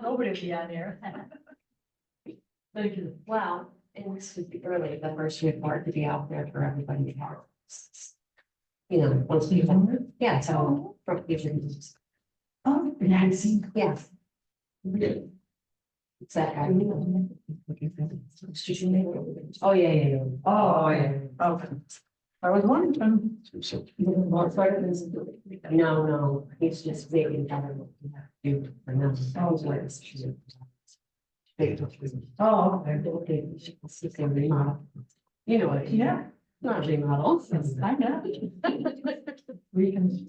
Nobody will be on there. Thank you. Well, and this would be early, the first report to be out there for everybody to have. You know, once people, yeah, so. For people. Oh, relaxing. Yeah. It's that guy. Oh, yeah, yeah, yeah. Oh, yeah, okay. I was wondering. No, he's just making better. Oh, okay. You know what? Yeah. Not remodel. I know. We can.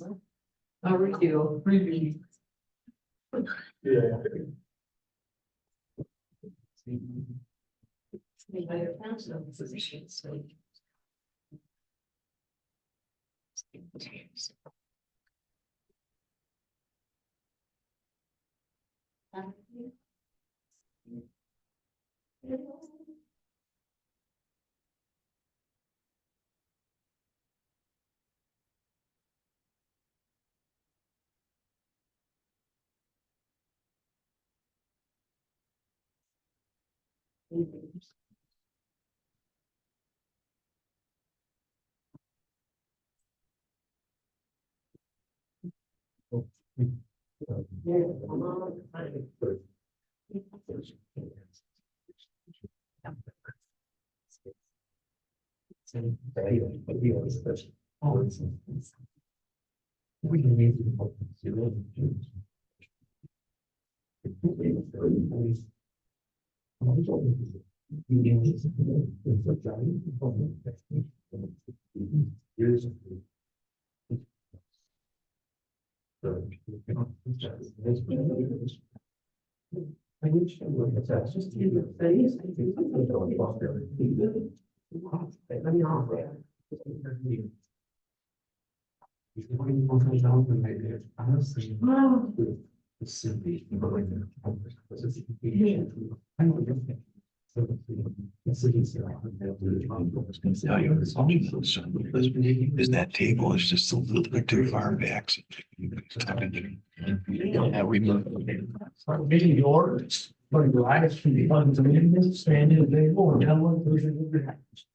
I'll redo. Review. Yeah. We can use Is that table is just a little bit too far back. Yeah, we moved. Meeting yours, but the lights from the funds and meetings, stand in the table and down one version of the house.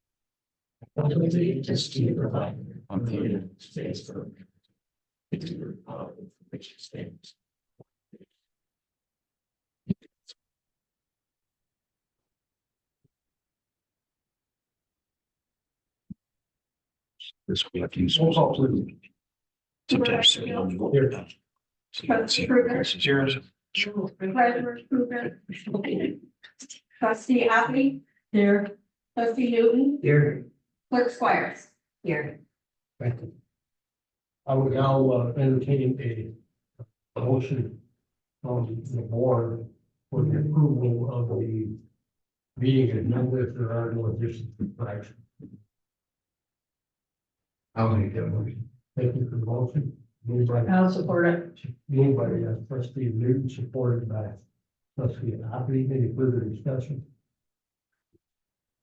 Just keep your eye on the space for. Which stands. This we have to use. Sometimes. We only go there. So you can see versus yours. Treasurer Kruger. Trustee Happy, Here. trustee Newton, Here. clerk Squires. Here. Thank you. I would now entertain a motion from the board for the approval of the meeting agenda if there are no additions to action. I'll make that motion. Thank you for the motion. Moved by I'll support it. trustee Newton, supported by trustee Happy. Any further discussion?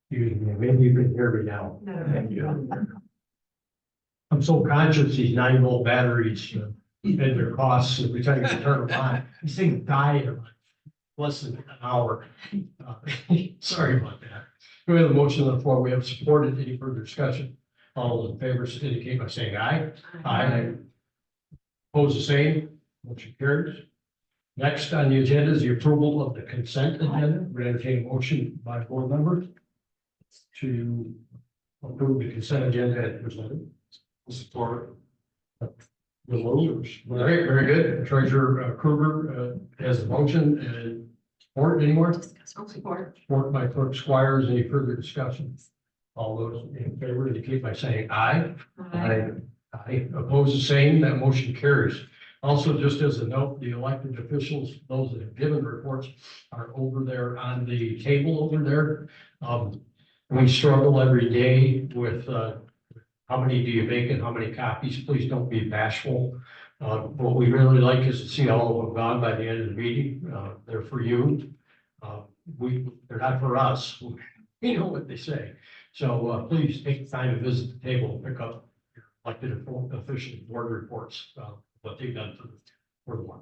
Excuse me, maybe you can hear me now. Thank you. I'm so conscious these 9-volt batteries and their costs every time you turn them on. These things die in less than an hour. Sorry about that. We have a motion on the floor. We have supported. Any further discussion? All in favor indicate by saying aye. Aye. Opposed, the same. Motion carries. Next on the agenda is the approval of the consent agenda. We entertain a motion by board members to approve the consent agenda as presented. Support. The lowers. All right, very good. Treasurer Kruger has the motion and support anymore. Support. Support by clerk Squires. Any further discussion? All those in favor indicate by saying aye. Aye. Oppose the same. That motion carries. Also, just as a note, the elected officials, those that have given reports, are over there on the table over there. We struggle every day with how many do you make and how many copies? Please don't be bashful. What we really like is to see all of them gone by the end of the meeting. They're for you. They're not for us. We know what they say. So please take the time to visit the table and pick up your elected official board reports, what they've done for the one.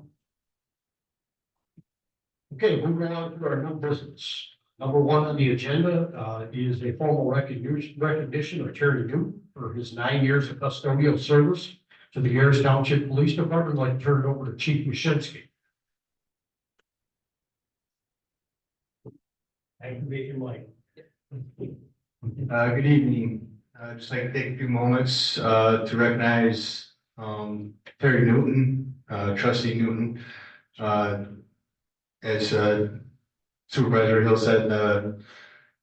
Okay, moving on to our new business. Number one on the agenda is a formal recognition of Terry Newton for his 9 years of custodial service to the Gerrish Township Police Department. I'd like to turn it over to Chief Mashinsky. Activate your mic. Good evening. I'd just like to take a few moments to recognize Terry Newton, Trustee Newton. As Supervisor Hill said,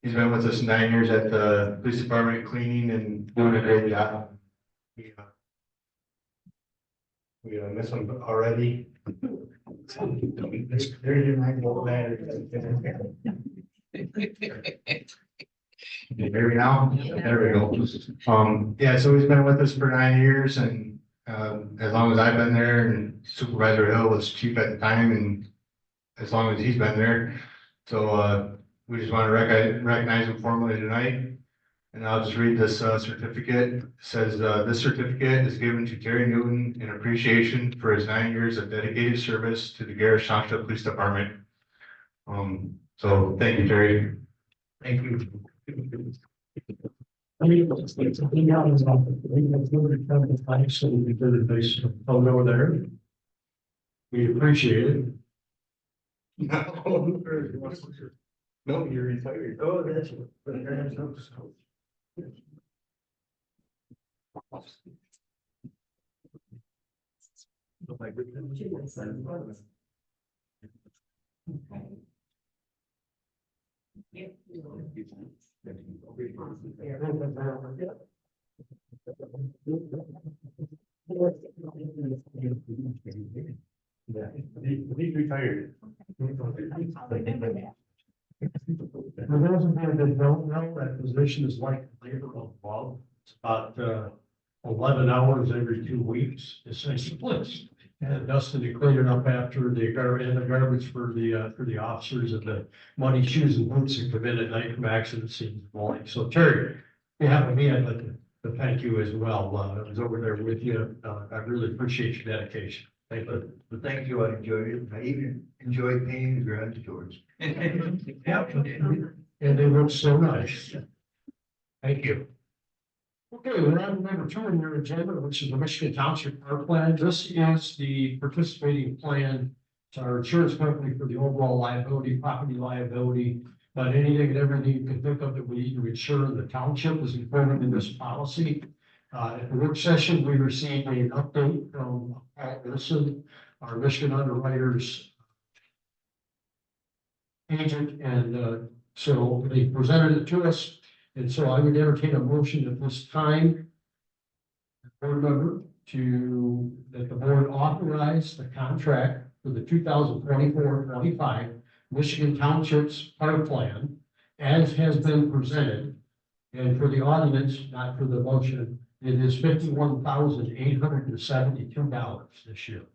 he's been with us 9 years at the police department cleaning and doing a great job. We miss him already. There's your 9-volt battery. Can you hear me now? There we go. Yeah, so he's been with us for 9 years, and as long as I've been there, and Supervisor Hill was chief at the time, and as long as he's been there. So we just want to recognize him formally tonight. And I'll just read this certificate. It says, this certificate is given to Terry Newton in appreciation for his 9 years of dedicated service to the Gerrish Township Police Department. So thank you, Terry. Thank you. Over there. We appreciate it. No, you're retired. Oh, that's. Yeah, he's retired. For those of you that don't know, that position is like labor of love. It's about 11 hours every 2 weeks, essentially. And dusting and cleaning up after the garbage for the officers and the muddy shoes and boots that come in at night from accident scenes. So Terry, you have me, I'd like to thank you as well. I was over there with you. I really appreciate your dedication. Thank you. But thank you, I enjoyed it. I even enjoyed painting the garage doors. Yep. And they look so nice. Thank you. Okay, we're on number 2 on your agenda, which is the Michigan Township Park Plan. This is the participating plan. It's our insurance company for the overall liability, property liability, but anything and everything you can think of that we need to insure in the township is included in this policy. At the work session, we received an update from Paul Wilson, our Michigan Underwriters agent, and so they presented it to us. And so I would entertain a motion at this time, board member, that the board authorize the contract for the 2024-25 Michigan Township's Park Plan as has been presented. And for the audience, not for the motion, it is $51,872 this year.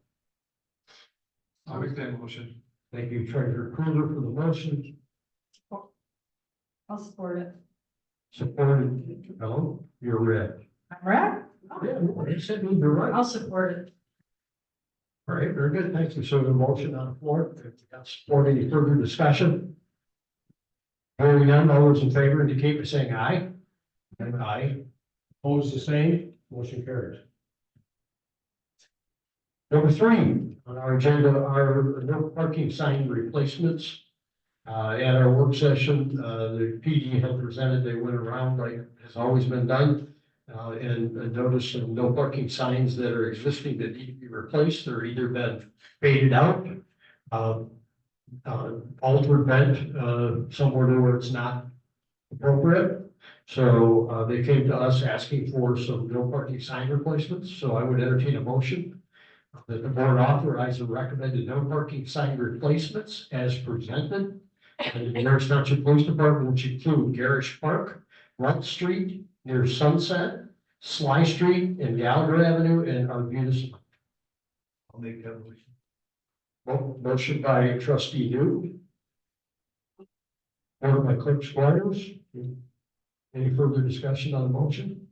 I'll make that motion. Thank you, Treasurer Kruger, for the motion. I'll support it. Supported. Hello, you're red. I'm right. Yeah, you said you're right. I'll support it. All right, very good. Thank you. So the motion on the floor, if you got support, any further discussion? Hearing none, all those in favor indicate by saying aye. And aye. Opposed, the same. Motion carries. Number 3 on our agenda are no parking sign replacements. At our work session, the PD had presented, they went around like has always been done. And noticed some no parking signs that are existing that need to be replaced. They're either been faded out, altered, bent, somewhere to where it's not appropriate. So they came to us asking for some no parking sign replacements. So I would entertain a motion that the board authorize the recommended no parking sign replacements as presented. And the Gerrish Township Police Department, which include Gerrish Park, Front Street near Sunset, Sly Street and Gallagher Avenue and Arbutus. I'll make that motion. Motion by trustee Newton. Order by clerk Squires. Any further discussion on the motion?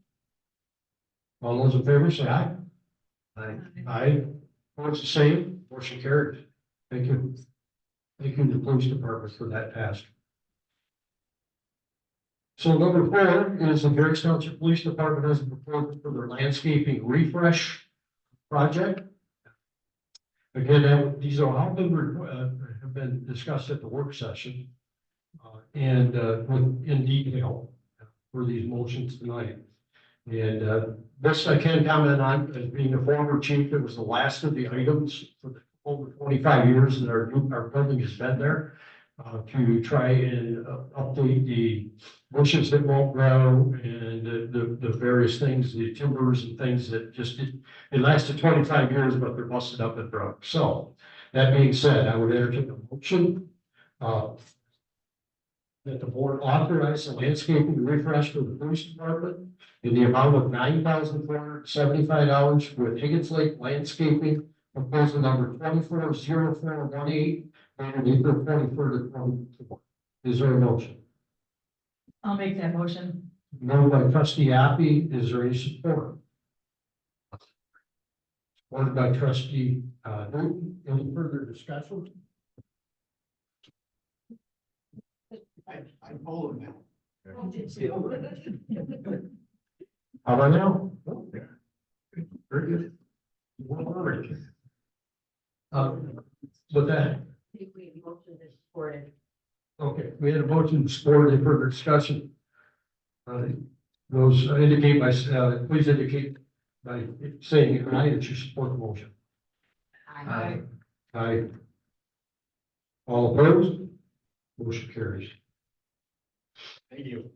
All those in favor say aye. Aye. Aye. Opposed, the same. Motion carried. Thank you. Thank you to the police department for that task. So number 4 is the Gerrish Township Police Department has a proposal for their landscaping refresh project. Again, these are all have been discussed at the work session. In detail for these motions tonight. And best I can comment on, as being a former chief, it was the last of the items for the over 25 years that our building has been there. To try and update the bushes that won't grow and the various things, the timbers and things that just, it lasted 25 years, but they're busted up and broke. So that being said, I would entertain a motion that the board authorize the landscaping refresh for the police department in the amount of $9,475 with Higgins Lake Landscaping, proposal number 240418, and April 23rd, 2024. Is there a motion? I'll make that motion. Moved by trustee Appy, is there any support? Supported by trustee Newton. Any further discussion? I'm older now. How about now? Very good. With that, I think we motion is supported. okay, we had a motion to support. Any further discussion? Those indicate by, please indicate by saying aye that you support the motion. Aye. Aye. All opposed? Motion carries. Thank you.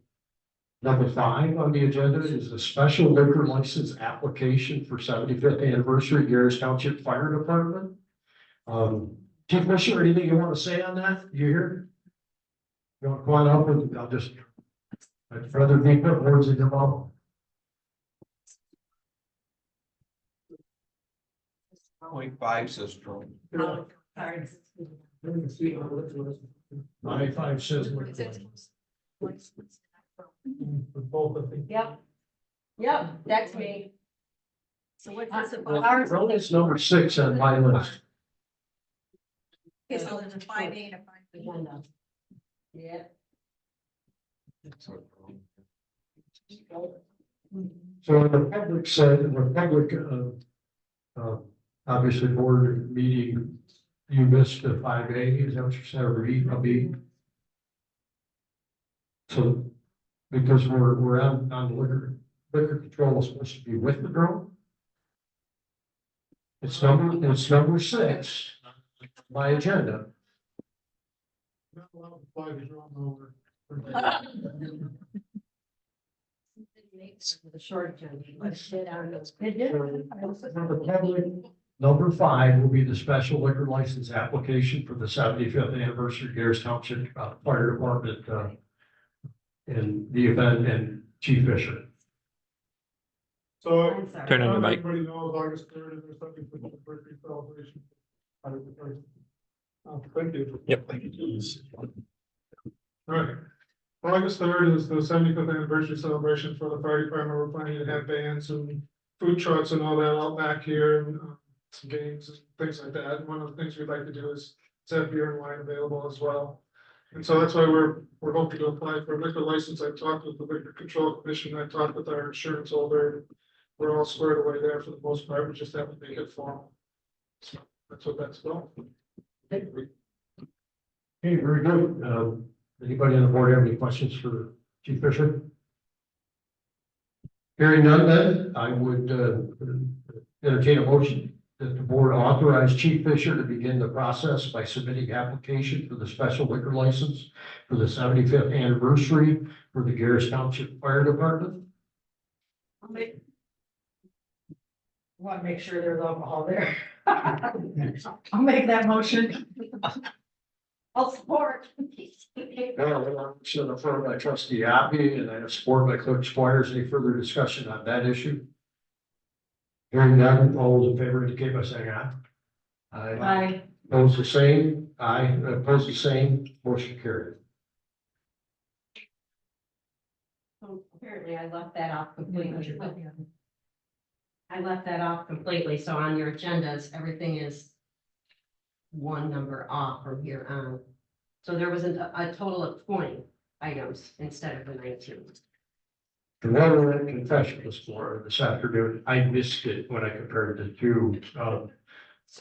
Number 5 on the agenda is a special liquor license application for 75th anniversary Gerrish Township Fire Department. Chief Fisher, anything you want to say on that? You here? You want to come on up and I'll just, I'd rather be put words in your mouth. .5 says drone. Sorry. 95 says. For both of them. Yep, that's me. So what's this about? Ours is number 6 on my list. Okay, so there's a 5A and a 5B. Agenda. Yeah. So in the public said, in the public, obviously board meeting, you missed the 5A, is that what you said, or B? So, because we're on liquor control is supposed to be with the drone. It's number 6, my agenda. The short agenda. Let's sit down. Number 5 will be the special liquor license application for the 75th anniversary Gerrish Township Fire Department in the event, and Chief Fisher. So. I'm sorry. Turn on your mic. Everybody knows August 3rd is something for the birthday celebration. Thank you. Yep. Thank you. All right. August 3rd is the 75th anniversary celebration for the fire department. We're planning to have bands and food trucks and all that out back here, and some games and things like that. And one of the things we'd like to do is have beer and wine available as well. And so that's why we're hoping to apply for a liquor license. I talked with the Liquor Control Commission. I talked with our insurance holder. We're all squared away there for the most part. We just have to make it formal. So that's what that's about. Okay, very good. Anybody on the board have any questions for Chief Fisher? Hearing none, then I would entertain a motion that the board authorize Chief Fisher to begin the process by submitting application for the special liquor license for the 75th anniversary for the Gerrish Township Fire Department. Want to make sure there's alcohol there. I'll make that motion. I'll support. Motion affirmed by trustee Appy, and I have support by clerk Squires. Any further discussion on that issue? Hearing none, all those in favor indicate by saying aye. Aye. Opposed the same, aye, opposed the same, motion carried. So apparently I left that off completely. I left that off completely, so on your agendas, everything is one number off from here on. So there was a total of 20 items instead of the 19. The one that confession was for this afternoon, I missed it when I compared the two.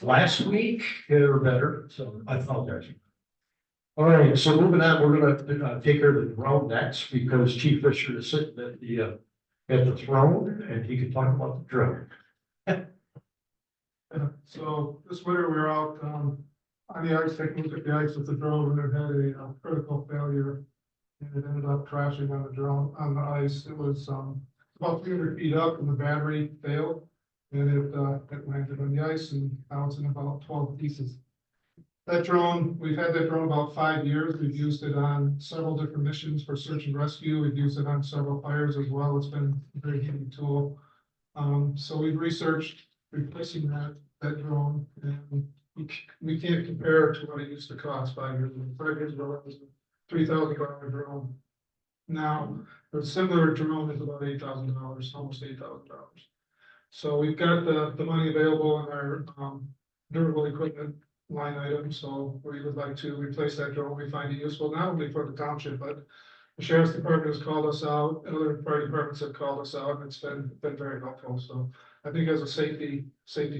Last week, they were better, so I apologize. All right, so moving on, we're gonna take care of the drone next because Chief Fisher is sitting at the throne and he can talk about the drone. So this winter, we were out, on the ice, taking a look at the ice with the drone, and it had a critical failure. And it ended up crashing on the drone, on the ice. It was, about 300 feet up and the battery failed. And it landed on the ice and bounced in about 12 pieces. That drone, we've had that drone about 5 years. We've used it on several different missions for search and rescue. We've used it on several fires as well. It's been a very handy tool. So we've researched replacing that drone, and we can't compare it to what it used to cost 5 years ago. 5 years ago, it was a $3,000 drone. Now, a similar drone is about $8,000, almost $8,000. So we've got the money available in our durable equipment line item, so we would like to replace that drone. We find it useful not only for the township, but the sheriff's department has called us out, and other fire departments have called us out, and it's been very helpful. So I think as a safety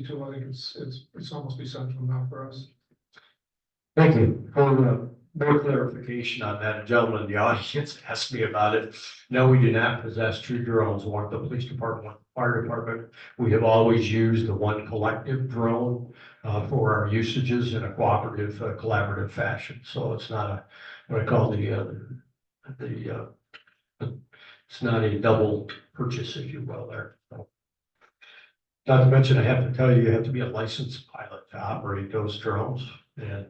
tool, I think it's almost essential now for us. Thank you. For more clarification on that, a gentleman in the audience asked me about it. No, we do not possess two drones, one at the police department, one at the fire department. We have always used the one collective drone for our usages in a cooperative, collaborative fashion. So it's not a, what I call it's not a double purchase, if you will, there. Not to mention, I have to tell you, you have to be a licensed pilot to operate those drones. And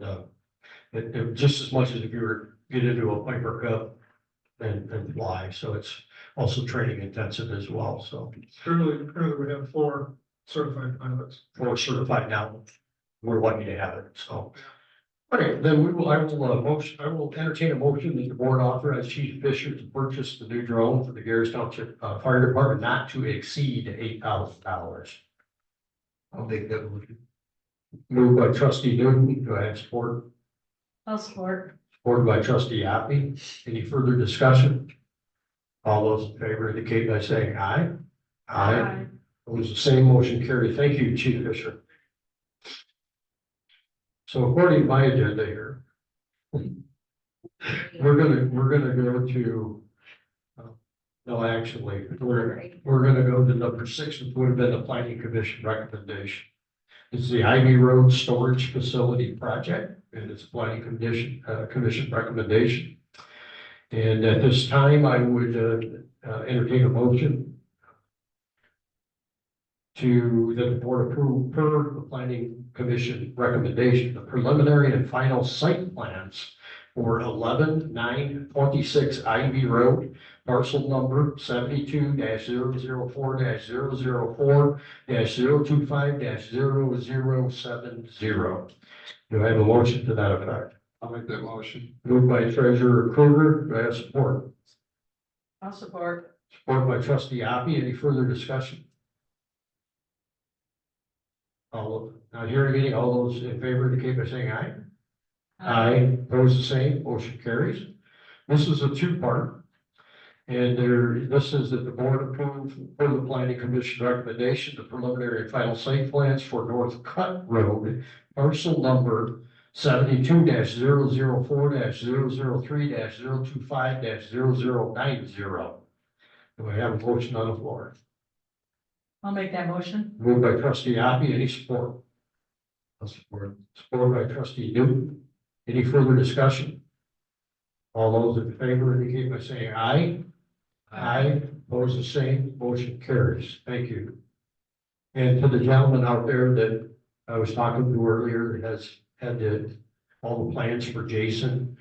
it just as much as if you were get into a Piper Cup and fly. So it's also training intensive as well. So Currently we have 4 certified pilots. 4 certified now. We're lucky to have it. So. All right, then I will entertain a motion that the board authorize Chief Fisher to purchase the new drone for the Gerrish Township Fire Department not to exceed $8,000. I'll make that motion. Moved by trustee Newton. Do I have support? I'll support. Supported by trustee Appy. Any further discussion? All those in favor indicate by saying aye. Aye. It was the same motion carried. Thank you, Chief Fisher. So according to my agenda here, we're gonna go to, no, actually, we're gonna go to number 6, which would have been the planning commission recommendation. It's the Ivy Road Storage Facility Project, and it's a planning commission recommendation. And at this time, I would entertain a motion that the board approve per the planning commission recommendation, the preliminary and final site plans for 11-926 Ivy Road, parcel number 72-004-004-025-070. Do I have a motion to that effect? I'll make that motion. Moved by Treasurer Kruger. Do I have support? I'll support. Support by trustee Appy. Any further discussion? Not hearing any, all those in favor indicate by saying aye. Aye. Opposed, the same, motion carries. This is a 2-part. And this is that the board approved for the planning commission recommendation, the preliminary and final site plans for North Cut Road, parcel number 72-004-003-025-0090. Do I have a motion on the floor? I'll make that motion. Moved by trustee Appy. Any support? I'll support. Support by trustee Newton. Any further discussion? All those in favor indicate by saying aye. Aye. Opposed, the same. Motion carries. Thank you. And to the gentleman out there that I was talking to earlier that has had all the plans for Jason,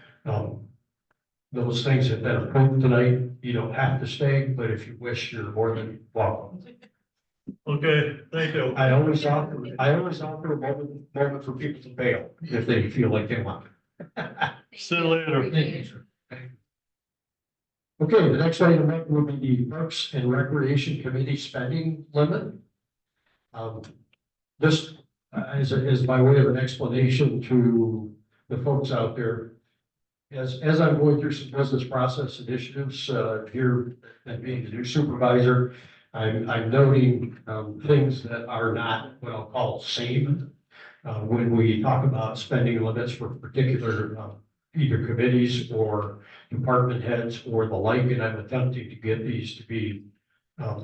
those things have been approved tonight. You don't have to stay, but if you wish, you're more than welcome. Okay, thank you. I always offer a moment for people to bail if they feel like they want. See you later. Thank you, sir. Okay, the next item up will be the Parks and Recreation Committee spending limit. This as by way of an explanation to the folks out there, as I'm going through some business process initiatives, here, and being the new supervisor, I'm noting, things that are not what I'll call safe. When we talk about spending limits for particular, either committees or department heads or the like, and I'm attempting to get these to be,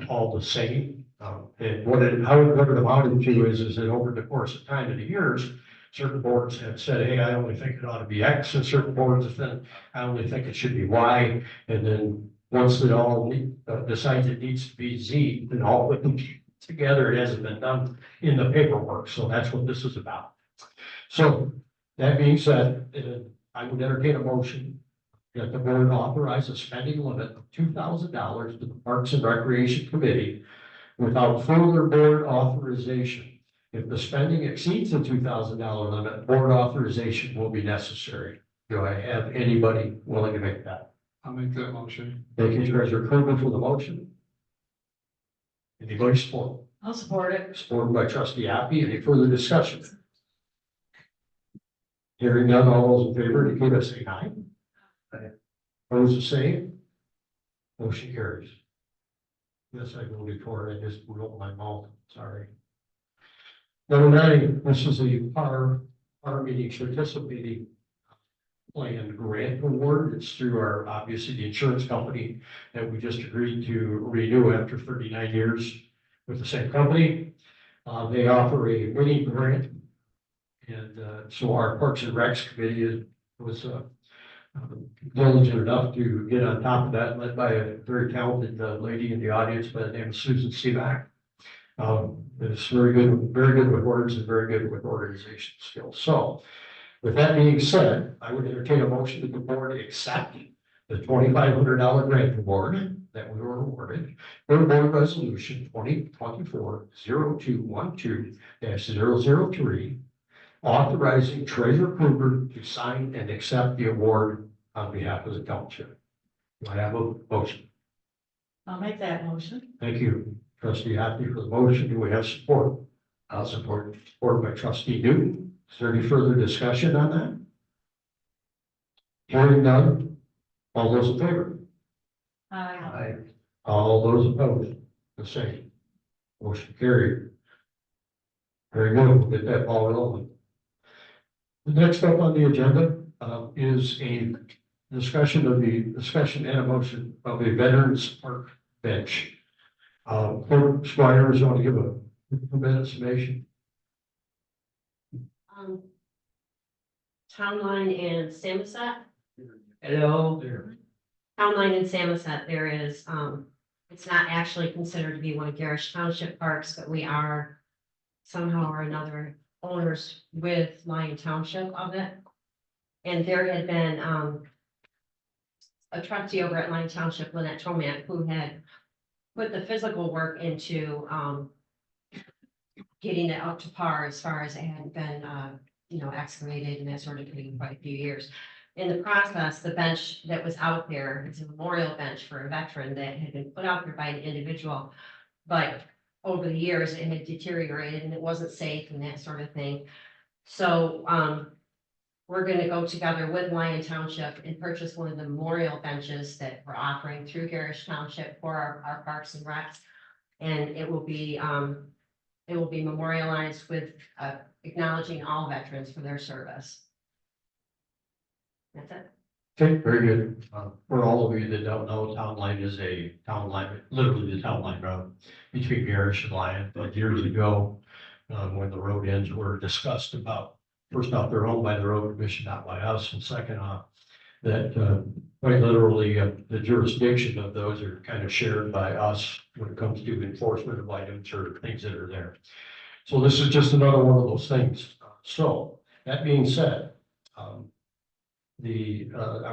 all the same. And how it amounted to is that over the course of time and the years, certain boards have said, hey, I only think it ought to be X, and certain boards have said, I only think it should be Y. And then once they all decide it needs to be Z, then all put them together. It hasn't been done in the paperwork, so that's what this is about. So that being said, I would entertain a motion that the board authorize a spending limit of $2,000 to the Parks and Recreation Committee without further board authorization. If the spending exceeds the $2,000 limit, board authorization will be necessary. Do I have anybody willing to make that? I'll make that motion. Thank you, Treasurer Kerwin, for the motion. Anybody support? I'll support it. Supported by Trustee Appy. Any further discussion? Hearing none, all those in favor indicate by saying aye. Aye. Opposed, the same. Motion carries. Yes, I voted for it. I just rolled my mouth. Sorry. Number 9, this is a par meeting participating plan grant award. It's through our, obviously, the insurance company that we just agreed to renew after 39 years with the same company. They offer a mini grant. And so our Parks and Recs committee was diligent enough to get on top of that, led by a very talented lady in the audience by the name of Susan Seaback. It's very good with words and very good with organization skills. So with that being said, I would entertain a motion that the board accept the $2,500 grant award that we were awarded for board resolution 2024-0212-003, authorizing Treasurer Kruger to sign and accept the award on behalf of the township. Do I have a motion? I'll make that motion. Thank you, Trustee Happy, for the motion. Do we have support? I'll support. Supported by Trustee Newton. Is there any further discussion on that? Hearing none. All those in favor? Aye. All those opposed? The same. Motion carried. Very good. We'll get that ball rolling. The next up on the agenda is a discussion and a motion of a Veterans Park bench. Clerk Squires, you want to give a minute summation? Town Line and Samoset. Hello there. Town Line and Samoset, there is, it's not actually considered to be one of Gerrish Township parks, but we are somehow or another owners with Lyon Township of it. And there had been, a trustee over at Lyon Township, Lynette Tomac, who had put the physical work into, getting it up to par as far as it hadn't been, excavated and that sort of thing in quite a few years. In the process, the bench that was out there, it's a memorial bench for a veteran that had been put out there by an individual. But over the years, it had deteriorated and it wasn't safe and that sort of thing. So, we're gonna go together with Lyon Township and purchase one of the memorial benches that we're offering through Gerrish Township for our Parks and Recs. And it will be memorialized with, acknowledging all veterans for their service. That's it. Okay, very good. For all of you that don't know, Town Line is a town line, literally the town line road between Gerrish and Lyon. But years ago, when the road ends were discussed about, first off, they're owned by the road commission, not by us, and second off, that quite literally the jurisdiction of those are kind of shared by us when it comes to enforcement of items or things that are there. So this is just another one of those things. So that being said, I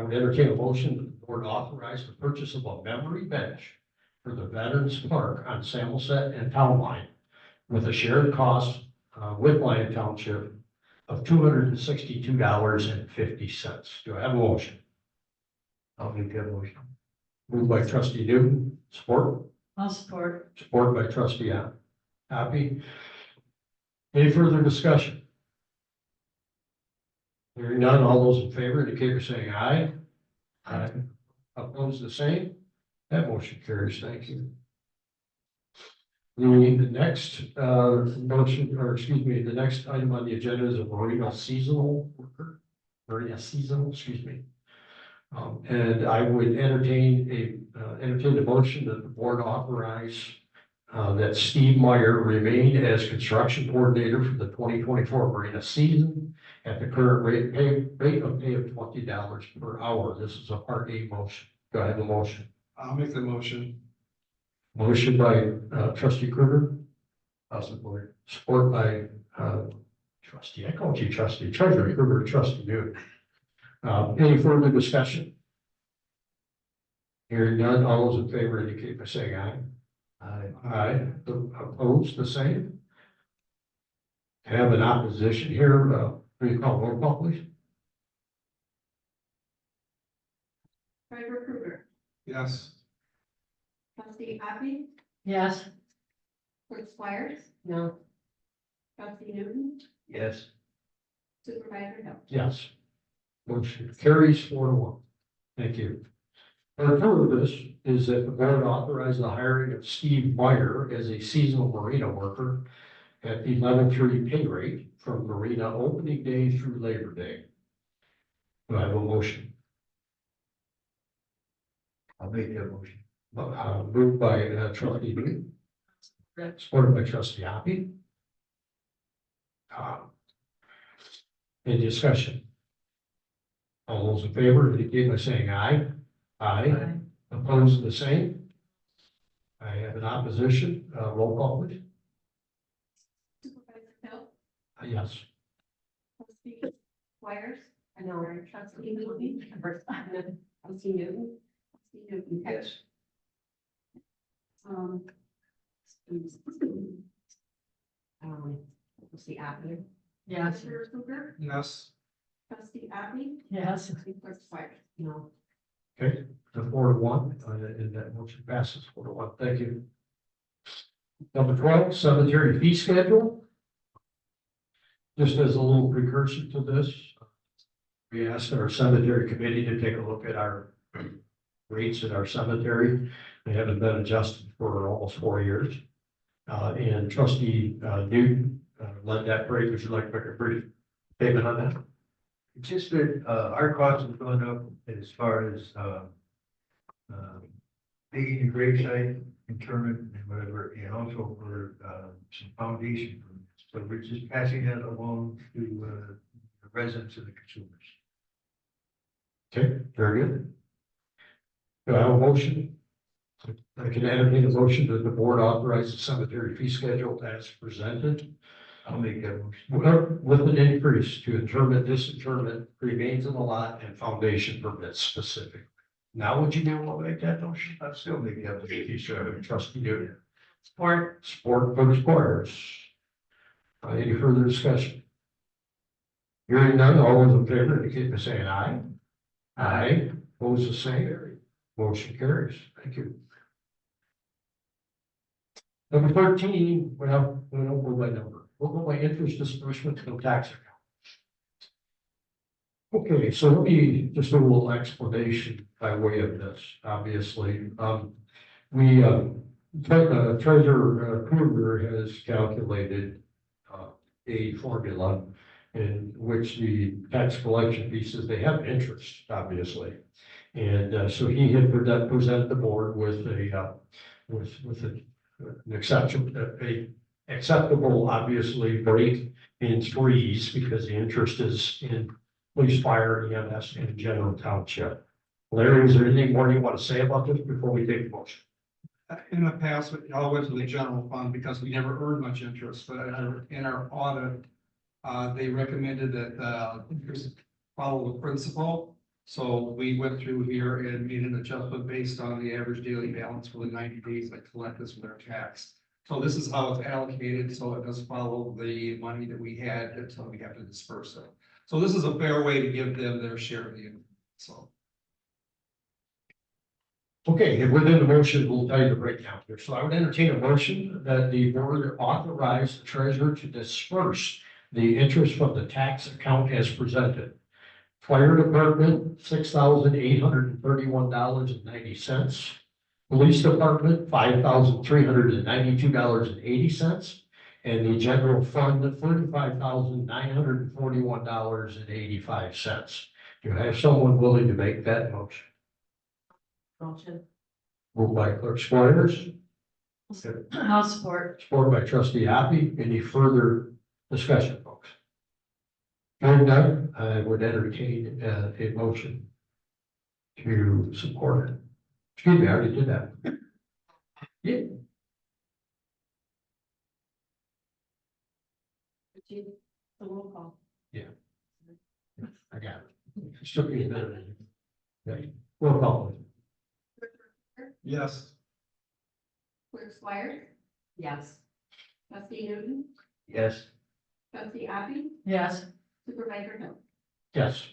would entertain a motion that the board authorize the purchase of a memory bench for the Veterans Park on Samoset and Town Line with a shared cost with Lyon Township of $262.50. Do I have a motion? I'll make that motion. Moved by Trustee Newton, support. I'll support. Support by Trustee Happy. Any further discussion? Hearing none, all those in favor indicate by saying aye. Aye. Opposed, the same. That motion carries. Thank you. The next, motion, or excuse me, the next item on the agenda is a marina seasonal worker. Marina seasonal, excuse me. And I would entertain a motion that the board authorize that Steve Meyer remain as construction coordinator for the 2024 marina season at the current rate of pay of $20 per hour. This is a Part A motion. Do I have a motion? I'll make the motion. Motion by trustee Kruger. I'll support. Support by trustee, I called you trustee, treasurer Kruger, trustee Newton. Any further discussion? Hearing none, all those in favor indicate by saying aye. Aye. Opposed, the same. Have an opposition here, will you call roll call, please? Treasurer Kruger, Yes. trustee Hoppy, Yes. clerk Squires, No. trustee Newton, Yes. supervisor Hill. Yes. Motion carries 4-1. Thank you. Part two of this is that the board authorize the hiring of Steve Meyer as a seasonal marina worker at the level 3 pay rate from marina opening day through Labor Day. Do I have a motion? I'll make that motion. Moved by trustee Newton. Supported by trustee Hoppy. Any discussion? All those in favor indicate by saying aye. Aye. Opposed, the same. I have an opposition. Roll call, please. Supervisor Hill, Yes. trustee Squires, No. trustee Newton, Trustee Newton? trustee Newton. Yes. Trustee Appler? Yes. Treasurer Kruger, Yes. trustee Hoppy, Yes. and clerk Squires. No. Okay, the 4-1, and that motion passes 4-1. Thank you. Number 12, cemetery fee schedule. Just as a little precursor to this, we asked our cemetery committee to take a look at our rates at our cemetery. They haven't been adjusted for almost 4 years. And trustee Newton led that parade. Would you like to make a brief statement on that? It's just that, our costs have gone up as far as, digging the gravesite, interment and whatever, and also for, some foundation permits. So we're just passing that along to, the residents and the consumers. Okay, very good. Do I have a motion? I can entertain a motion that the board authorize the cemetery fee schedule as presented. I'll make that motion. With an increase to disinterment remains in the lot and foundation permits specifically. Now, would you be able to make that motion? I'll still make that motion. You should, trustee Newton. Support. Support for the squares. Any further discussion? Hearing none, all those in favor indicate by saying aye. Aye. Opposed, the same. Motion carries. Thank you. Number 13, well, we don't go by number. We'll go by interest disbursement to tax account. Okay, so let me just a little explanation by way of this, obviously. Treasurer Kruger has calculated a formula in which the tax collection pieces, they have interest, obviously. And so he had presented the board with an acceptable, obviously, break in threes because the interest is in police, fire, EMS, and general township. Larry, is there anything more you want to say about this before we take the motion? In the past, it all went to the general fund because we never earned much interest, but in our audit, they recommended that, interest follow the principal. So we went through here and made an adjustment based on the average daily balance for the 90 days that collect us with our tax. So this is how it's allocated, so it does follow the money that we had until we have to disperse it. So this is a fair way to give them their share of the income, so. Okay, and within the motion, we'll tell you the breakdown here. So I would entertain a motion that the board authorize the treasurer to disperse the interest from the tax account as presented. Fire department, $6,831.90. Police department, $5,392.80. And the general fund, $35,941.85. Do I have someone willing to make that motion? Motion. Moved by Clerk Squires, I'll support. supported by Trustee Hoppy. Any further discussion, folks? Hearing none, I would entertain a motion to support it. Excuse me, I already did that. Yeah. The roll call. I got it. It took me a minute. Okay. Roll call. Yes. Clerk Squires, Yes. trustee Newton, Yes. trustee Hoppy, Yes. supervisor Hill. Yes.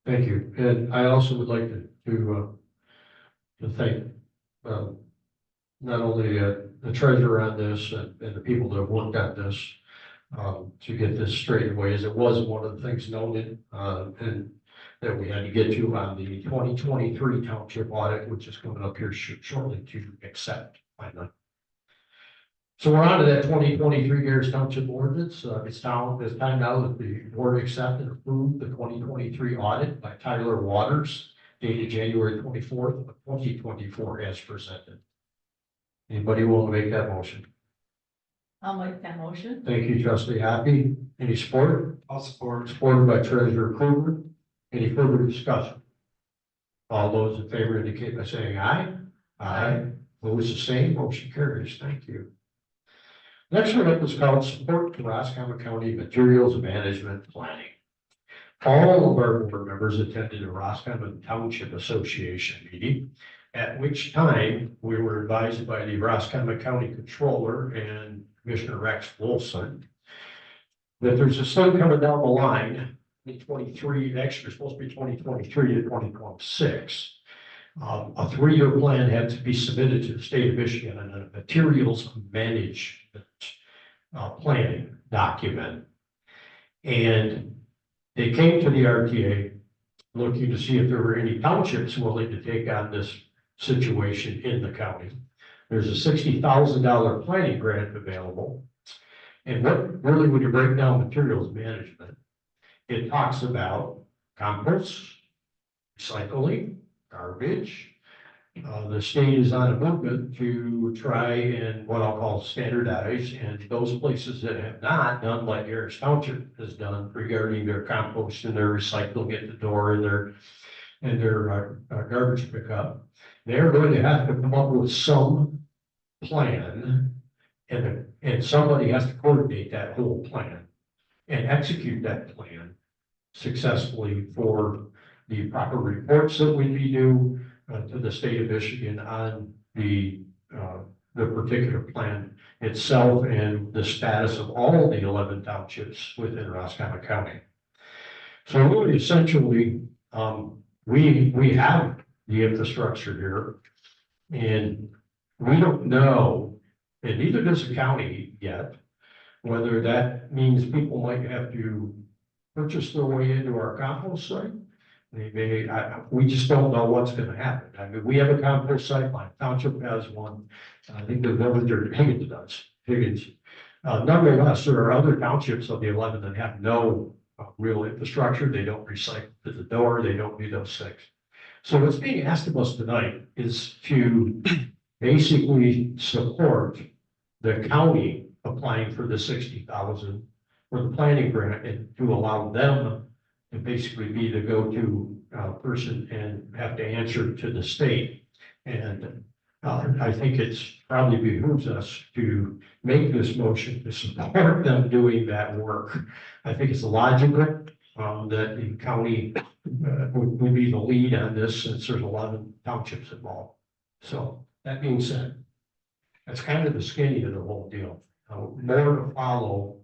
Thank you. And I also would like to thank, not only, the treasurer on this and the people that have worked on this, to get this straightened away, as it was one of the things noted, and that we had to get to on the 2023 township audit, which is coming up here shortly to accept finally. So we're on to that 2023 Gerrish Township ordinance. It's time now that the board accept and approve the 2023 audit by Tyler Waters dated January 24th of 2024 as presented. Anybody want to make that motion? I'll make that motion. Thank you, trustee Happy. Any support? I'll support. Supported by treasurer Kruger. Any further discussion? All those in favor indicate by saying aye. Aye. Those the same, motion carries. Thank you. Next one up is called Support to Roscommon County Materials Management Planning. All of our board members attended a Roscommon Township Association meeting, at which time we were advised by the Roscommon County Controller and Commissioner Rex Wolfson that there's a study coming down the line, 2023, actually it's supposed to be 2023 to 2026. A 3-year plan had to be submitted to the state of Michigan and a materials management planning document. And they came to the RTA looking to see if there were any townships willing to take on this situation in the county. There's a $60,000 planning grant available. And what really, when you break down materials management, it talks about compost, recycling, garbage. The state is on a movement to try and what I'll call standardize, and those places that have not done like Gerrish Township has done regarding their compost and their recycling at the door and their garbage pickup, they're going to have to come up with some plan, and somebody has to coordinate that whole plan and execute that plan successfully for the proper reports that would be due to the state of Michigan on the particular plan itself and the status of all the 11 townships within Roscommon County. So really, essentially, we have the infrastructure here, and we don't know, and neither does the county yet, whether that means people might have to purchase their way into our compost site. We just don't know what's gonna happen. I mean, we have a compost site, my township has one. I think the village or Higgins does, nonetheless, there are other townships of the 11 that have no real infrastructure. They don't recycle to the door. They don't do those things. So what's being asked of us tonight is to basically support the county applying for the 60,000 for the planning grant and to allow them to basically be the go-to person and have to answer to the state. And I think it's probably behooves us to make this motion to support them doing that work. I think it's logical that the county would be the lead on this since there's 11 townships involved. So that being said, that's kind of the skinny of the whole deal. More to follow.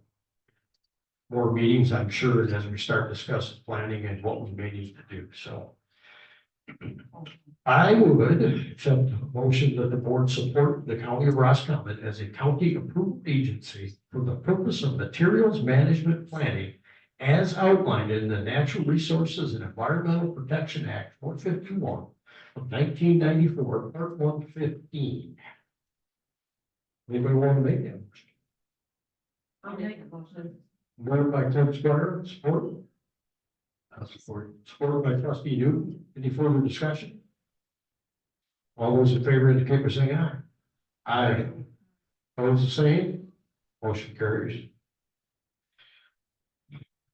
More meetings, I'm sure, as we start discussing planning and what we may need to do. So I would accept a motion that the board support the county of Roscommon as a county approved agency for the purpose of materials management planning as outlined in the Natural Resources and Environmental Protection Act 451 of 1994, Part 115. Anybody want to make that motion? I'll make a motion. Moved by Clerk Squire, support. I'll support. Supported by trustee Newton. Any further discussion? All those in favor indicate by saying aye. Aye. Opposed, the same. Motion carries.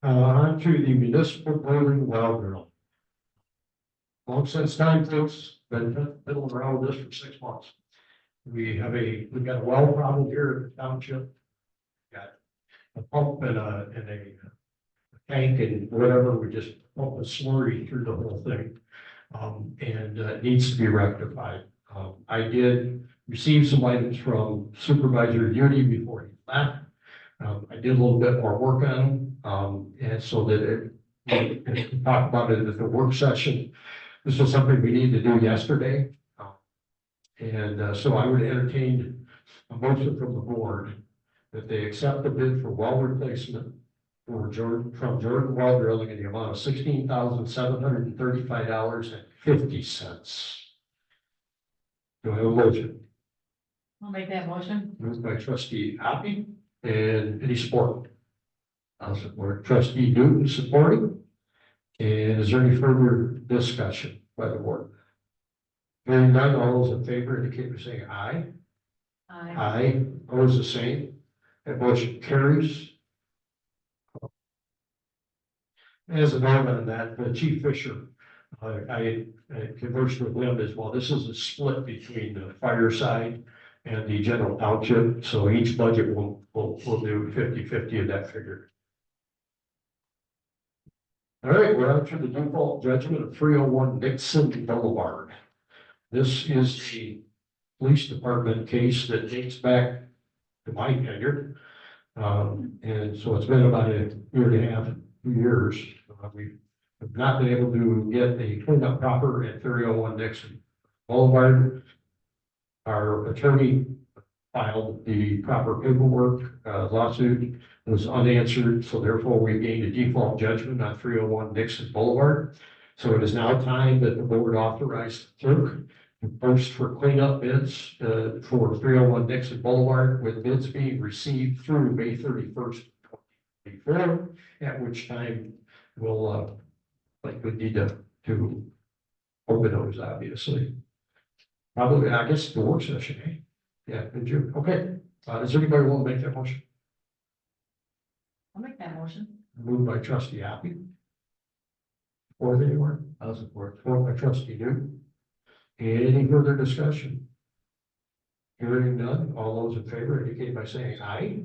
On to the municipal building well drill. Long since time, folks, been fiddling around with this for 6 months. We've got a well problem here at the township. Got a pump and a tank and whatever, we just pump a slurry through the whole thing. And it needs to be rectified. I did receive some items from Supervisor Unity before he left. I did a little bit more work on them, and so that we talked about it at the work session. This was something we needed to do yesterday. And so I would entertain a motion from the board that they accept the bid for well replacement from Jordan Well Drilling in the amount of $16,735.50. Do I have a motion? I'll make that motion. Moved by trustee Hoppy, and any support? I'll support. Trustee Newton supporting. And is there any further discussion by the board? Hearing none, all those in favor indicate by saying aye. Aye. Aye, opposed the same. That motion carries. As a note on that, Chief Fisher, I conversed with him as well. This is a split between the fire side and the general township. So each budget will do 50-50 of that figure. All right, we're on to the default judgment of 301 Nixon Boulevard. This is the police department case that dates back to my tenure. And so it's been about a year and a half, 2 years. We have not been able to get a cleanup proper at 301 Nixon Boulevard. Our attorney filed the proper paperwork, lawsuit was unanswered, so therefore we gained a default judgment on 301 Nixon Boulevard. So it is now time that the board authorized the clerk to post for cleanup bids for 301 Nixon Boulevard, with bids being received through May 31st, 2024, at which time we'll likely need to open those, obviously. Probably, I guess, the work session, eh? Yeah, in June. Okay. Does anybody want to make that motion? I'll make that motion. Moved by trustee Happy. Or anywhere? I'll support. Support by trustee Newton. Any further discussion? Hearing none, all those in favor indicate by saying aye.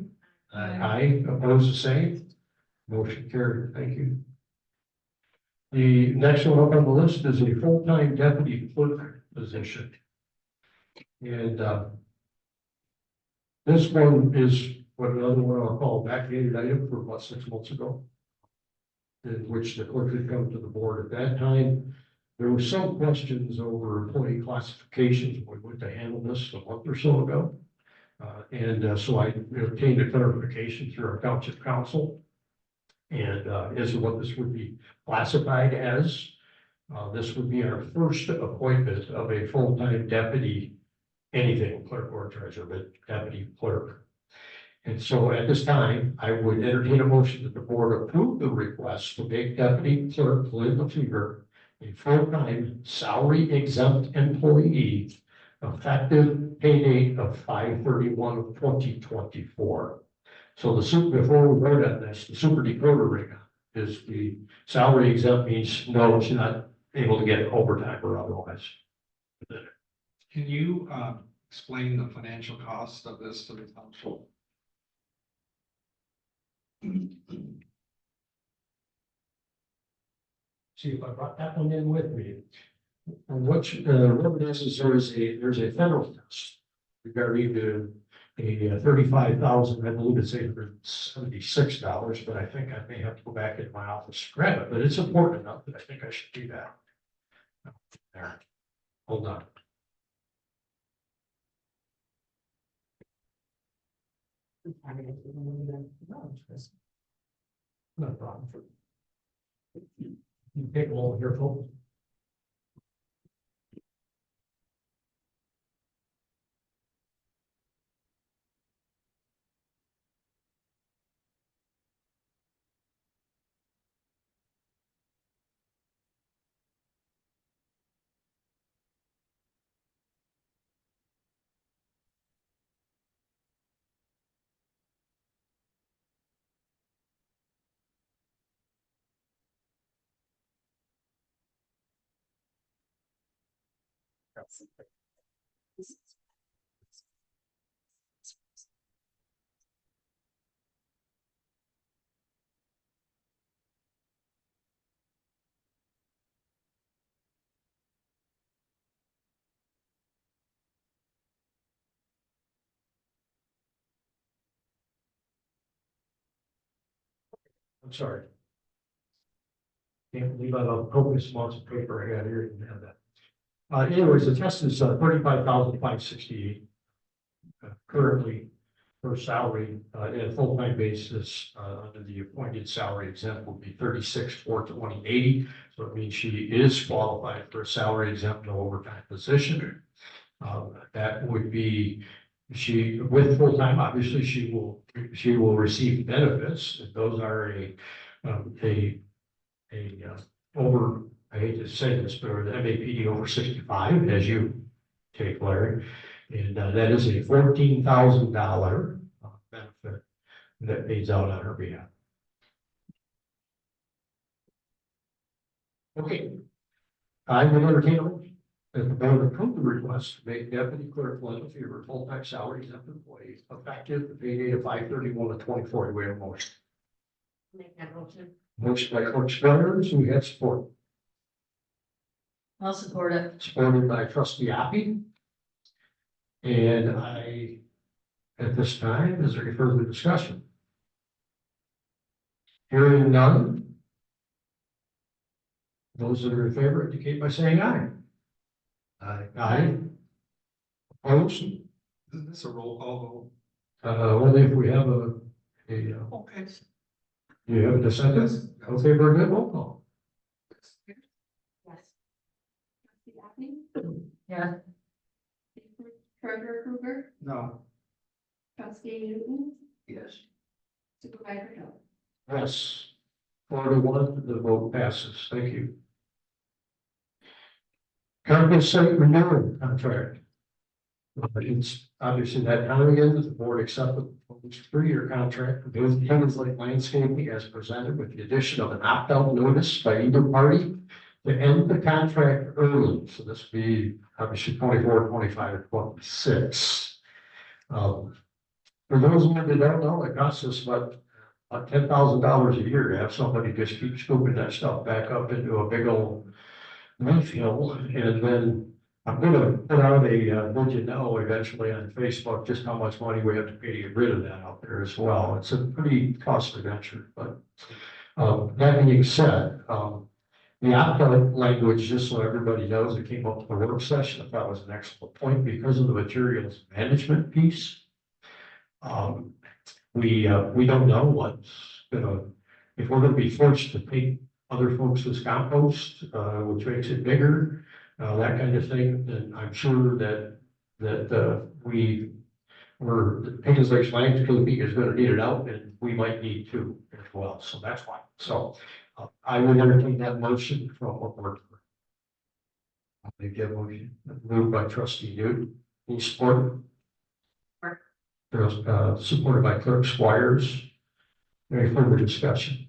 Aye, opposed the same. Motion carried. Thank you. The next one up on the list is a full-time deputy clerk position. And this one is what another one I'll call backdated item for about 6 months ago, in which the clerk had come to the board. At that time, there were some questions over employee classifications. We went to handle this a month or so ago. So I obtained a clarification through our township council. And as to what this would be classified as, this would be our first appointment of a full-time deputy, anything clerk or treasurer, but deputy clerk. And so at this time, I would entertain a motion that the board approve the request to make deputy clerk Linda Fever a full-time salary exempt employee effective pay date of 5/31/2024. So before we vote on this, the super decoder ring is the salary exempt means no, she's not able to get overtime or otherwise. Can you explain the financial cost of this to the township? See if I brought that one in with me. And what it is there's a federal test regarding a 35,000, I believe it's $876, but I think I may have to go back into my office to grab it, but it's important enough that I think I should do that. There. Hold on. No problem. You take all of your folks. I'm sorry. Can't believe I love copious amounts of paper I got here. Didn't have that. Anyways, the test is 35,568. Currently, her salary, at a full-time basis, under the appointed salary exempt will be 36,420.80. So it means she is qualified for a salary exempt, no overtime position. That would be, she, with full-time, obviously, she will receive benefits. Those are over, I hate to say this, but the MAPD over 65, as you take, Larry. And that is a $14,000 benefit that pays out on her behalf. Okay. I will entertain a motion that the board approve the request to make deputy clerk Linda Fever full-time salary exempt employee effective the pay date of 5/31/24. We have a motion. Make that motion. Motion by Clerk Squires, who has support. I'll support it. Supported by Trustee Appy. And at this time, is there any further discussion? Hearing none. Those that are in favor indicate by saying aye. Aye. Opposed? Isn't this a roll call Only if we have a, vote? Okay. do you have a dissent? Okay, very good, roll call. Yes. Trustee Abney? Yeah. Treasurer Krueger? No. Trustee Newton? Yes. Supervisor Hill? Yes. 4-1, the vote passes. Thank you. Campus site renewal contract. It's obviously that time again, the board accepted a 3-year contract with Hammond's Lake Landscaping as presented with the addition of an opt-out notice by either party to end the contract early. So this would be obviously 24, 25, or 26. For those of you that don't know, it costs us about $10,000 a year to have somebody just keep scooping that stuff back up into a big old leaf hill. And then I'm gonna put out a, let you know eventually on Facebook, just how much money we have to pay to get rid of that out there as well. It's a pretty costly venture, but that being said, the opt-out language, just so everybody knows, it came up in the work session. I thought it was an excellent point because of the materials management piece. We don't know what's gonna, if we're gonna be forced to take other folks' compost, which makes it bigger, that kind of thing, then I'm sure that Payne's Lake Landscaping is gonna need it out, and we might need to as well, so that's why. So I would entertain that motion from a board. I'll make that motion. Moved by Trustee Newton. Any support? Support. Supported by Clerk Squires. Any further discussion?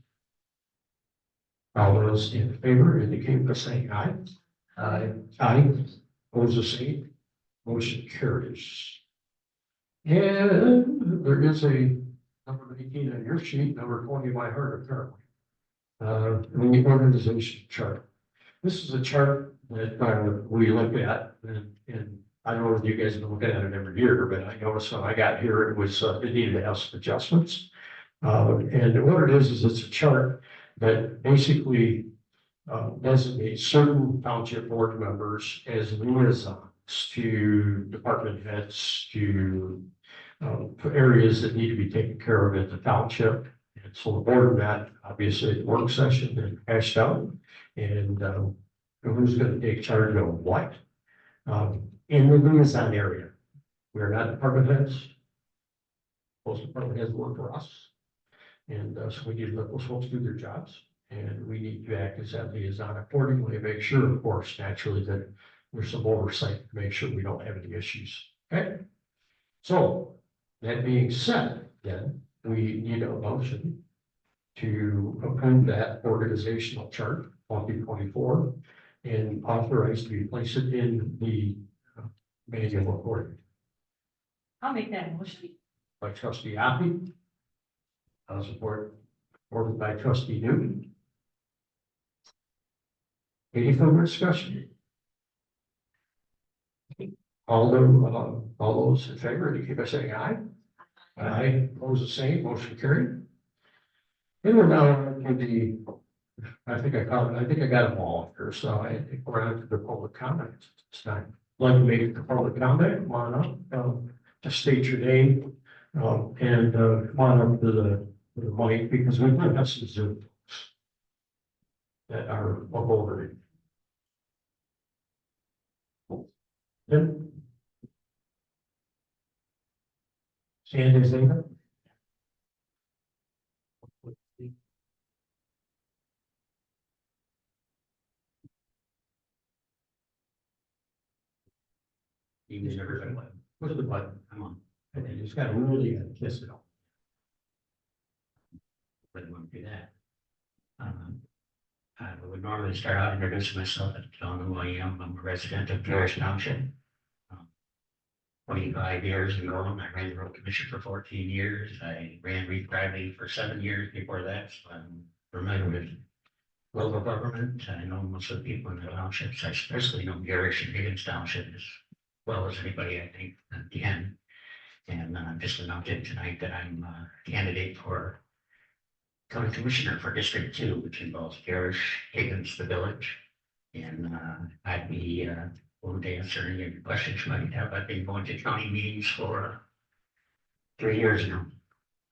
All those in favor indicate by saying aye. Aye. Aye. Opposed, the same. Motion carries. And there is a number 18 on your sheet, number 20 by heart apparently. The organization chart. This is a chart that we look at, and I don't know if you guys have been looking at it every year, but I noticed when I got here, it needed to have some adjustments. And what it is it's a chart that basically designate certain township board members as liaisons to department heads, to for areas that need to be taken care of at the township. And so the board met, obviously, at the work session and hashed out, and who's gonna take charge of what. In the liaison area, we're not department heads. Most department heads work for us. And so we need to let those folks do their jobs, and we need to act as that liaison accordingly, and make sure, of course, naturally, that there's some oversight to make sure we don't have any issues, okay? So, that being said, then, we need a motion to approve that organizational chart, 2024, and authorize to place it in the manual report I'll make that motion. by trustee Hoppy. I'll support, supported by trustee Newton. Any further discussion? All those in favor, indicate by saying aye. Aye, opposed the same, motion carried. And we're now on to the, I think I got them all here, so I think we're on to the public comments. It's time. Like to make the public comment, come on up, just state your name, and come on up to the mic, because we might have some Zoom folks that are up over it. Yep. Sandy, is there? Evening, everybody. What's the button? Come on. And you just gotta really kiss it off. Wouldn't want to do that. I would normally start out introducing myself, but you don't know who I am. I'm a resident of Gerrish Township. 25 years ago, I ran the road commission for 14 years. I ran reef driving for 7 years before that, so I'm familiar with local government. I know most of the people in the townships. I especially know Gerrish and Higgins Township as well as anybody, I think, at the end. And I'm just announcing tonight that I'm a candidate for county commissioner for District 2, which involves Gerrish, Higgins, the village. And I'd be willing to answer any of your questions you might have. I've been going to county meetings for 3 years now.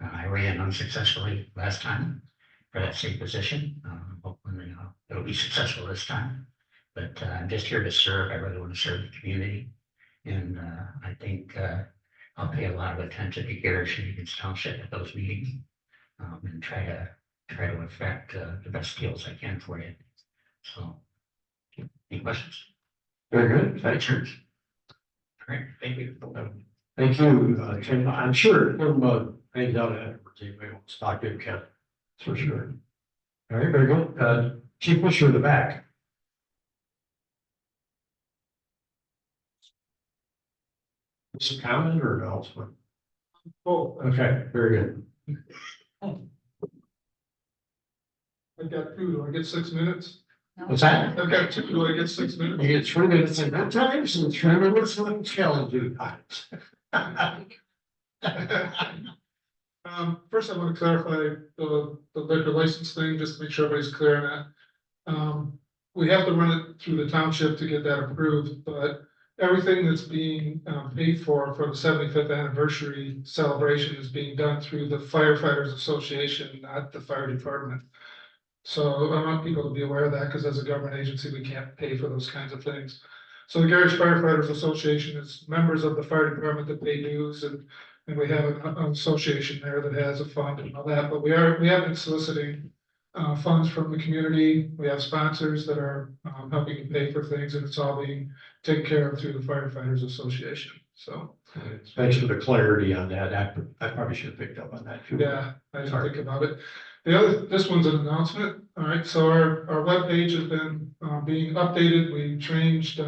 I ran unsuccessfully last time for that same position. Hopefully it'll be successful this time. But I'm just here to serve. I really want to serve the community. And I think I'll pay a lot of attention to Gerrish and Higgins Township at those meetings. And try to affect the best skills I can for you. So, any questions? Very good, thanks. All right, thank you. Thank you, Tim. I'm sure Tim hangs out afterwards. Anybody wants to talk to him, Ken, that's for sure. All right, very good. Chief Fisher in the back. Some comment or announcement? Oh, Okay, very good. I got two, do I get 6 minutes? What's that? I've got two, do I get 6 minutes? You get 3 minutes at good times and 3 minutes when challenging times. First, I want to clarify the liquor license thing, just to make sure everybody's clear on that. We have to run it through the township to get that approved, but everything that's being paid for the 75th anniversary celebration is being done through the Firefighters Association, not the fire department. So I want people to be aware of that, because as a government agency, we can't pay for those kinds of things. So the Gerrish Firefighters Association is members of the fire department that pay dues, and we have an association there that has a fund and all that, but we have been soliciting funds from the community. We have sponsors that are helping to pay for things, and it's all being taken care of through the Firefighters Association, so. Thanks for the clarity on that. I probably should have picked up on that too. Yeah, I didn't think about it. This one's an announcement. All right, so our webpage has been being updated. We changed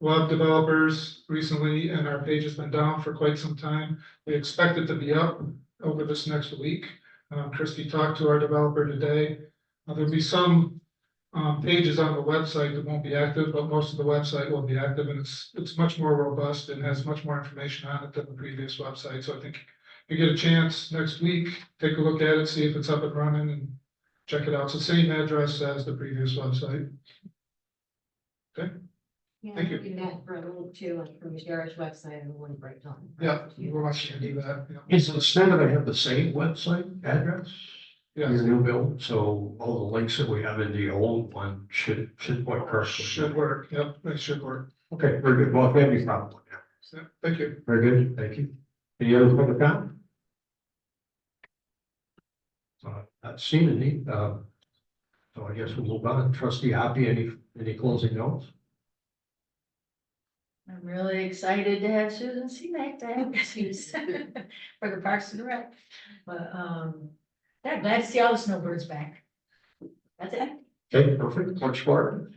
web developers recently, and our page has been down for quite some time. We expect it to be up over this next week. Christy talked to our developer today. There'll be some pages on the website that won't be active, but most of the website will be active, and it's much more robust and has much more information on it than the previous website. So I think if you get a chance next week, take a look at it, see if it's up and running, check it out. It's the same address as the previous website. Thank you. Do that for a little too, and from the Gerrish website and one breakdown. Yeah, we're watching you do that. Yeah. Is it still gonna have the same website address? Your Yes, new build, so all the links that we have in the old one should point correctly. should work. Yep, it should work. Okay, very good. Well, if you have any problem with that. Yeah, thank you. Very good, thank you. Any other public comment? Not seen any, so I guess we'll move on. Trustee Hoppy, any closing notes? I'm really excited to have Susan Seemack back for the Parks and Rec. But, yeah, glad to see all the snowbirds back. That's it. Okay, perfect. Clerk Spartan.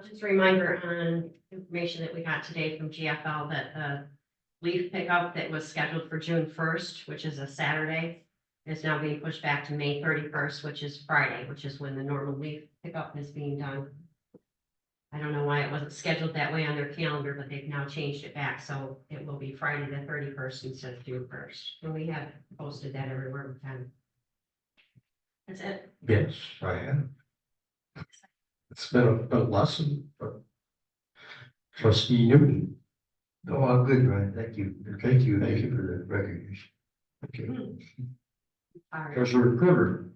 Just a reminder on information that we got today from GFL that the leaf pickup that was scheduled for June 1st, which is a Saturday, is now being pushed back to May 31st, which is Friday, which is when the normal leaf pickup is being done. I don't know why it wasn't scheduled that way on their calendar, but they've now changed it back, so it will be Friday the 31st instead of June 1st. And we have posted that everywhere we can. That's it. Yes, I am. It's been a lesson, but trustee Newton. No, I'm good, Ryan. Thank you. Thank you. Thank you for the recognition. Okay. All right. Treasurer Critter.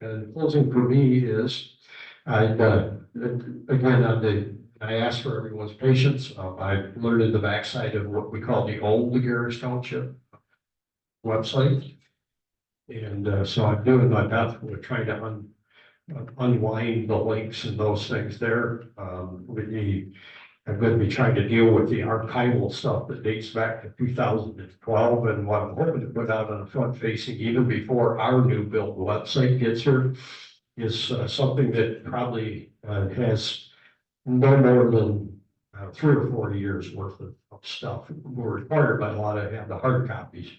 And closing for me is, again, I asked for everyone's patience. I learned the backside of what we call the old Gerrish Township website. And so I'm doing my best. We're trying to unwind the links and those things there. I'm going to be trying to deal with the archival stuff that dates back to 2012, and what I'm hoping to put out on the front facing, even before our new build website gets here, is something that probably has no more than 3 or 4 years worth of stuff. We're required by law to have the hard copies.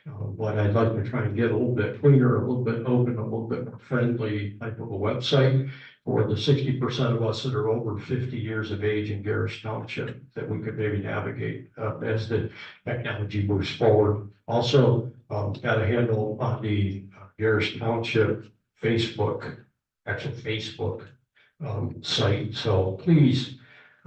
But I'd like to try and get a little bit cleaner, a little bit open, a little bit more friendly type of a website for the 60% of us that are over 50 years of age in Gerrish Township, that we could maybe navigate as the technology moves forward. Also, got a handle on the Gerrish Township Facebook site. So please,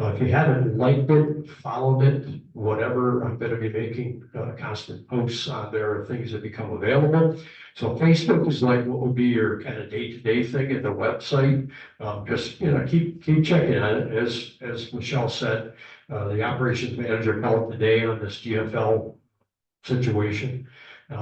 if you haven't liked it, followed it, whatever, I'm going to be making constant posts on there of things that become available. So Facebook is like what would be your kind of day-to-day thing at the website. Just, keep checking on it. As Michelle said, the operations manager called today on this GFL situation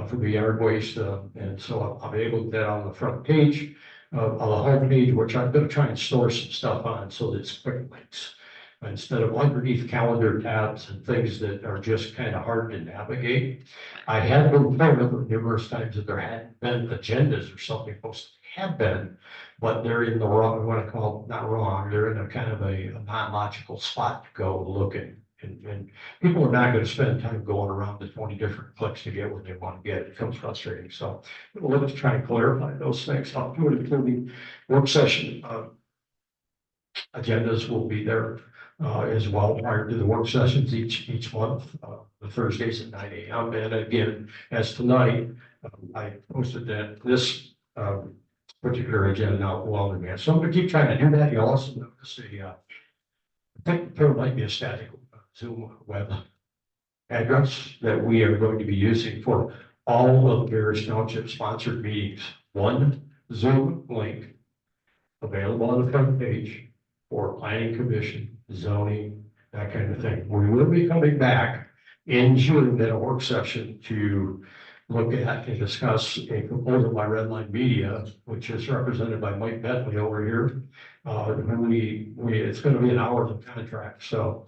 for the yard waste. And so I'm able to get that on the front page of the home page, which I'm going to try and store some stuff on so that it's quick links, instead of underneath calendar tabs and things that are just kind of hard to navigate. I have been told numerous times that there hadn't been agendas or something supposed to have been, but they're in the wrong, what I call, not wrong, they're in a kind of a non-logical spot to go looking. And people are not going to spend time going around the 20 different clicks to get what they want to get. It becomes frustrating. So we'll look to try and clarify those things. I'll do it, including work session agendas will be there as well prior to the work sessions each month, the Thursdays at 9 a.m. And again, as tonight, I posted that this particular agenda out well in advance. So I'm going to keep trying to do that. You'll also notice I think there might be a static Zoom web address that we are going to be using for all of Gerrish Township sponsored meetings. One Zoom link available on the front page for planning commission, zoning, that kind of thing. We will be coming back in June at a work session to look at and discuss a proposal by Redline Media, which is represented by Mike Bentley over here. It's going to be an hour of contract, so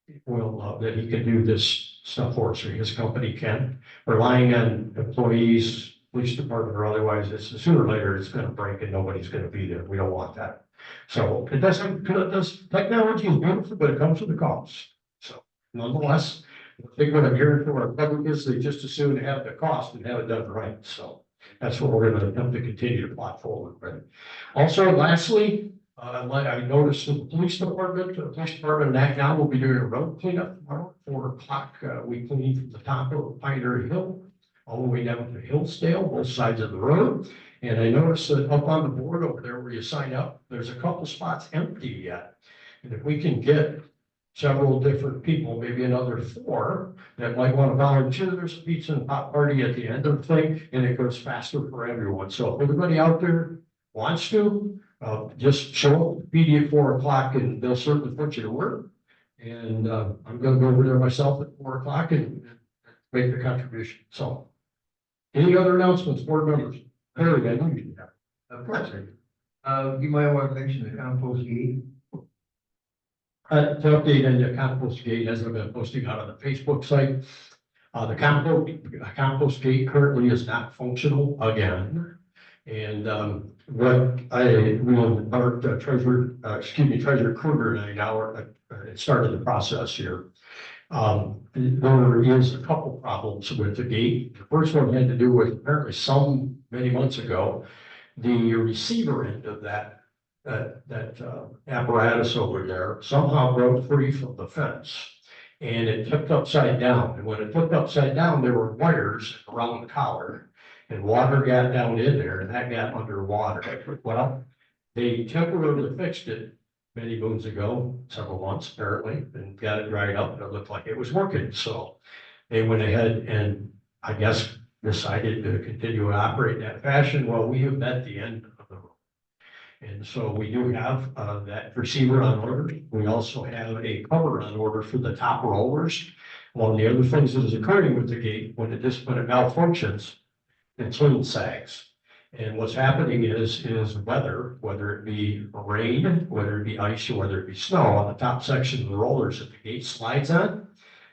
that he can do this stuff for us, or his company can, relying on employees, police department or otherwise. It's sooner or later it's going to break and nobody's going to be there. We don't want that. So technology is beautiful, but it comes with a cost. So nonetheless, I think what I'm hearing from our public is they just as soon have the cost and have it done right. So that's what we're going to attempt to continue to plot forward with. Also, lastly, I noticed in the police department now will be doing a road cleanup tomorrow, 4 o'clock. We clean from the top of Pioneer Hill all the way down to Hillsdale, both sides of the road. And I noticed that up on the board over there where you sign up, there's a couple spots empty yet. And if we can get several different people, maybe another 4, that might want to volunteer, there's a pizza and pop party at the end of the thing, and it goes faster for everyone. So if anybody out there wants to, just show up, PD at 4 o'clock, and they'll certainly put you to work. And I'm gonna go over there myself at 4 o'clock and make the contribution. So, any other announcements, board members? Harry, I know you have. Of course. You might want to mention the compost gate. To update on the compost gate, as I've been posting out on the Facebook site, the compost gate currently is not functional again. And what Treasurer Kruger and I now started the process here. There is a couple problems with the gate. The first one had to do with apparently many months ago, the receiver end of that apparatus over there somehow broke free from the fence. And it tipped upside down. And when it tipped upside down, there were wires around the collar. And water got down in there, and that got underwater. Well, they temporarily fixed it many moons ago, several months apparently, and got it dried up, and it looked like it was working. So they went ahead and, I guess, decided to continue to operate in that fashion. Well, we have met the end of the road. And so we do have that receiver on order. We also have a cover on order for the top rollers. One of the other things that is occurring with the gate, when it malfunctions, it swing sags. And what's happening is weather, whether it be rain, whether it be ice, or whether it be snow, on the top section of the rollers that the gate slides on.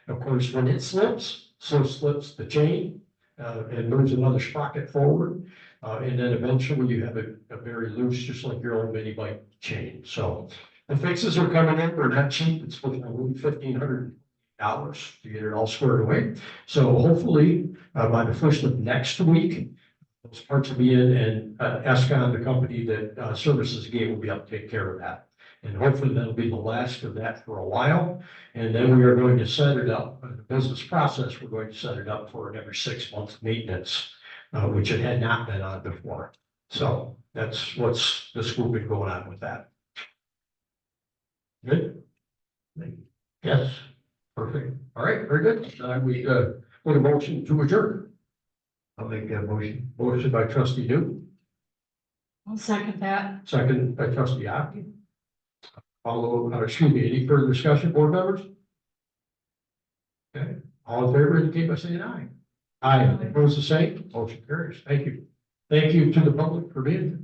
Of course, when it slips, so slips the chain, and moves another sprocket forward. And then eventually you have a very loose, just like your old mini bike chain. So the fixes are coming in, they're not cheap. It's looking like $1,500 to get it all squared away. So hopefully by the first of next week, those parts will be in, and Escon, the company that services the gate, will be able to take care of that. And hopefully that'll be the last of that for a while. And then we are going to set it up, the business process, we're going to set it up for an every 6 month maintenance, which it had not been on before. So that's what's the scoop been going on with that. Good? Yes, perfect. All right, very good. We put a motion to adjourn. I'll make that motion. Motion by trustee Newton, I'll second that. second by trustee Aki. Any further discussion, board members? Okay, all in favor, indicate by saying aye. Aye, opposed the same, motion carries. Thank you. Thank you to the public for being here.